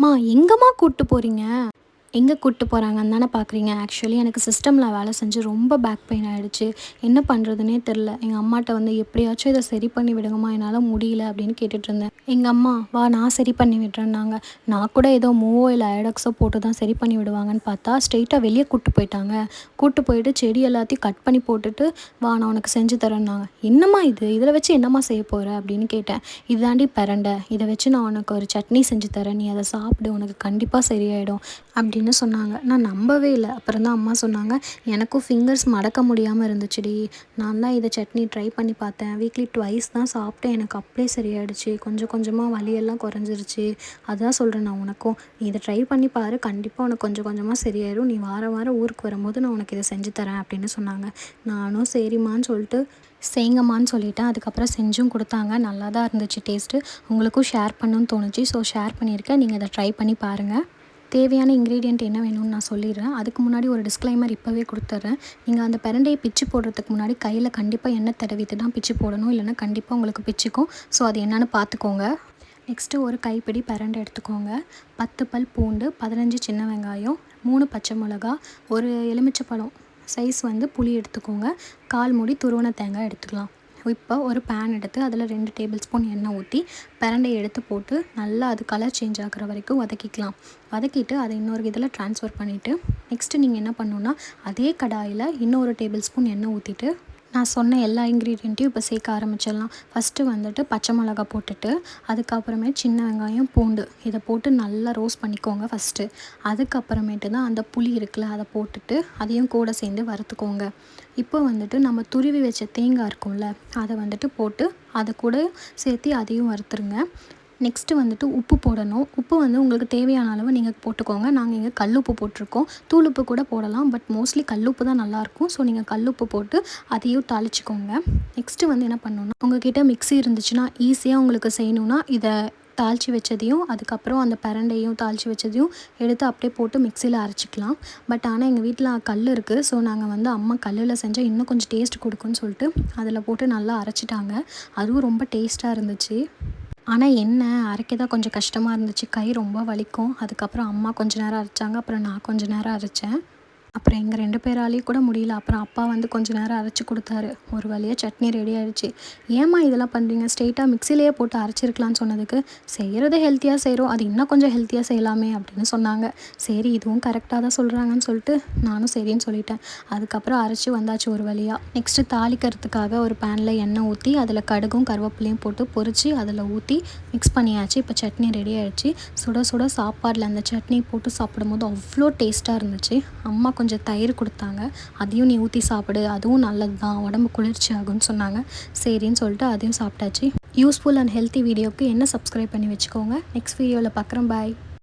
மா எங்கம்மா கூப்பிட்டு போகிறீங்க? எங்கே கூப்பிட்டு போகிறாங்கன்னு தானே பார்க்குறீங்க. ஆக்சுவலி எனக்கு சிஸ்டமில் வேலை செஞ்சு ரொம்ப பேக் பெயின் ஆகிடுச்சு. என்ன பண்ணுறதுனே தெரில. எங்கள் அம்மாட்ட வந்து எப்படியாச்சும் இதை சரி பண்ணி விடுங்கம்மா, என்னால் முடியல அப்படின்னு கேட்டுட்ருந்தேன். எங்கள் அம்மா வா நான் சரி பண்ணி விடுறேன்னாங்க. நான் கூட ஏதோ மூவோ இல்லை ஐடக்ஸோ போட்டு தான் சரி பண்ணி விடுவாங்கன்னு பார்த்தா ஸ்ட்ரெயிட்டாக வெளியே கூப்பிட்டு போயிட்டாங்க. கூப்பிட்டு போயிட்டு செடி எல்லாத்தையும் கட் பண்ணி போட்டுட்டு வா நான் உனக்கு செஞ்சு தரேன்னாங்க. என்னம்மா இது, இதில் வச்சு என்னம்மா செய்ய போகிற அப்படின்னு கேட்டேன். இதாண்டி பிரண்டை, இதை வச்சு நான் உனக்கு ஒரு சட்னி செஞ்சு தரேன், நீ அதை சாப்பிடு, உனக்கு கண்டிப்பாக சரியாயிடும் அப்படின்னு சொன்னாங்க. நான் நம்பவே இல்லை. அப்புறம் தான் அம்மா சொன்னாங்க, எனக்கும் ஃபிங்கர்ஸ் மடக்க முடியாமல் இருந்துச்சுடி. நான் தான் இதை சட்னி ட்ரை பண்ணி பார்த்தேன். வீக்லி ட்வைஸ் தான் சாப்பிட்டேன், எனக்கு அப்படியே சரியாயிடுச்சு. கொஞ்சம் கொஞ்சமாக வலியெல்லாம் குறைஞ்சிருச்சு. அதான் சொல்கிறேன் நான் உனக்கும், நீ இதை ட்ரை பண்ணி பாரு, கண்டிப்பாக உனக்கு கொஞ்சம் கொஞ்சமாக சரியாயிடும். நீ வாரம் வாரம் ஊருக்கு வரும்போது நான் உனக்கு இதை செஞ்சு தரேன் அப்படின்னு சொன்னாங்க. நானும் சரிம்மான்னு சொல்லிட்டு செய்யுங்கம்மான்னு சொல்லிட்டேன். அதுக்கப்புறம் செஞ்சும் கொடுத்தாங்க. நல்லா தான் இருந்துச்சு டேஸ்ட்டு. உங்களுக்கும் ஷேர் பண்ணணும்னு தோணுச்சு, ஸோ ஷேர் பண்ணியிருக்கேன். நீங்கள் அதை ட்ரை பண்ணி பாருங்கள். தேவையான இன்க்ரீடியன்ட் என்ன வேணும்னு நான் சொல்லிடுறேன். அதுக்கு முன்னாடி ஒரு டிஸ்க்ளைமர் இப்போவே கொடுத்துட்றேன். நீங்கள் அந்த பிரண்டையை பிச்சு போடுறதுக்கு முன்னாடி கையில் கண்டிப்பாக எண்ணெய் தடவிட்டு தான் பிச்சு போடணும், இல்லைனா கண்டிப்பாக உங்களுக்கு பிச்சுக்கும். ஸோ அது என்னென்னு பார்த்துக்கோங்க. நெக்ஸ்ட்டு ஒரு கைப்பிடி பிரண்டை எடுத்துக்கோங்க. 10 பல் பூண்டு, 15 சின்ன வெங்காயம், 3 பச்சை மிளகா, ஒரு எலுமிச்சைப்பழம் சைஸ் வந்து புளி எடுத்துக்கோங்க. 1/4 மூடி துருவன தேங்காய் எடுத்துக்கலாம். இப்போ ஒரு பேன் எடுத்து அதில் 2 டேபிள் ஸ்பூன் எண்ணெய் ஊற்றி பிரண்டையை எடுத்து போட்டு நல்லா அது கலர் சேஞ்ச் ஆகிற வரைக்கும் வதக்கிக்கலாம். வதக்கிட்டு அதை இன்னொரு இதில் ட்ரான்ஸ்ஃபர் பண்ணிவிட்டு நெக்ஸ்ட்டு நீங்கள் என்ன பண்ணணுன்னா, அதே கடாயில் இன்னொரு டேபிள் ஸ்பூன் எண்ணெய் ஊற்றிட்டு நான் சொன்ன எல்லா இன்க்ரீடியண்ட்டையும் இப்போ சேர்க்க ஆரம்பிச்சிடலாம். ஃபஸ்ட்டு வந்துட்டு பச்சை மிளகா போட்டுட்டு, அதுக்கப்புறமே சின்ன வெங்காயம், பூண்டு இதை போட்டு நல்லா ரோஸ்ட் பண்ணிக்கோங்க ஃபஸ்ட்டு. அதுக்கப்புறமேட்டு தான் அந்த புளி இருக்குல்ல, அதை போட்டுட்டு அதையும் கூட சேர்ந்து வறுத்துக்கோங்க. இப்போ வந்துட்டு நம்ம துருவி வச்ச தேங்காய் இருக்கும்ல, அதை வந்துட்டு போட்டு அதை கூட சேர்த்து அதையும் வறுத்துருங்க. நெக்ஸ்ட்டு வந்துட்டு உப்பு போடணும். உப்பு வந்து உங்களுக்கு தேவையான அளவு நீங்கள் போட்டுக்கோங்க. நாங்கள் இங்கே கல்லுப்பு போட்டிருக்கோம். தூளுப்பு கூட போடலாம், பட் மோஸ்ட்லி கல்லுப்பு தான் நல்லாயிருக்கும். ஸோ நீங்கள் கல்லுப்பு போட்டு அதையும் தாளிச்சிக்கோங்க. நெக்ஸ்ட்டு வந்து என்ன பண்ணணுன்னா, உங்கள்கிட்ட மிக்ஸி இருந்துச்சுன்னா ஈஸியாக உங்களுக்கு செய்யணுன்னா இதை தாளித்து வச்சதையும் அதுக்கப்புறம் அந்த பிரண்டையும் தாளித்து வச்சதையும் எடுத்து அப்படியே போட்டு மிக்சியில் அரைச்சிக்கலாம். பட் ஆனால் எங்கள் வீட்டில் கல் இருக்குது. ஸோ நாங்கள் வந்து அம்மா கல்லில் செஞ்சால் இன்னும் கொஞ்சம் டேஸ்ட் கொடுக்குன்னு சொல்லிட்டு அதில் போட்டு நல்லா அரைச்சிட்டாங்க. அதுவும் ரொம்ப டேஸ்ட்டாக இருந்துச்சு. ஆனால் என்ன, அரைக்க தான் கொஞ்சம் கஷ்டமாக இருந்துச்சு. கை ரொம்ப வலிக்கும். அதுக்கப்புறம் அம்மா கொஞ்ச நேரம் அரைச்சாங்க. அப்புறம் நான் கொஞ்ச நேரம் அரைச்சேன். அப்புறம் எங்கள் 2 பேராலேயும் கூட முடியல. அப்புறம் அப்பா வந்து கொஞ்ச நேரம் அரைச்சி கொடுத்தாரு. ஒரு வழியாக சட்னி ரெடி ஆகிடுச்சு. ஏம்மா இதெல்லாம் பண்ணுறீங்க, ஸ்ட்ரெயிட்டாக மிக்சிலேயே போட்டு அரைச்சிருக்கலான்னு சொன்னதுக்கு, செய்கிறத ஹெல்த்தியாக செய்கிறோம், அது இன்னும் கொஞ்சம் ஹெல்த்தியாக செய்யலாமே அப்படின்னு சொன்னாங்க. சரி இதுவும் கரெக்டாக தான் சொல்கிறாங்கன்னு சொல்லிட்டு நானும் சரின்னு சொல்லிட்டேன். அதுக்கப்புறம் அரைச்சி வந்தாச்சு ஒரு வழியாக. நெக்ஸ்ட்டு தாளிக்கிறதுக்காக ஒரு பேனில் எண்ணெய் ஊற்றி அதில் கடுகும் கருவேப்பிலையும் போட்டு பொரித்து அதில் ஊற்றி மிக்ஸ் பண்ணியாச்சு. இப்போ சட்னி ரெடி ஆகிடுச்சு. சுட சுட சாப்பாடில் அந்த சட்னி போட்டு சாப்பிடும்போது அவ்வளோ டேஸ்ட்டாக இருந்துச்சு. அம்மா கொஞ்சம் தயிர் கொடுத்தாங்க, அதையும் நீ ஊற்றி சாப்பிடு, அதுவும் நல்லது தான், உடம்பு குளிர்ச்சி ஆகும்னு சொன்னாங்க. சரின்னு சொல்லிட்டு அதையும் சாப்பிட்டாச்சு. யூஸ்ஃபுல் அண்ட் ஹெல்த்தி வீடியோவுக்கு என்ன சப்ஸ்கிரைப் பண்ணி வச்சுக்கோங்க. நெக்ஸ்ட் வீடியோவில் பார்க்குறேன். பாய்.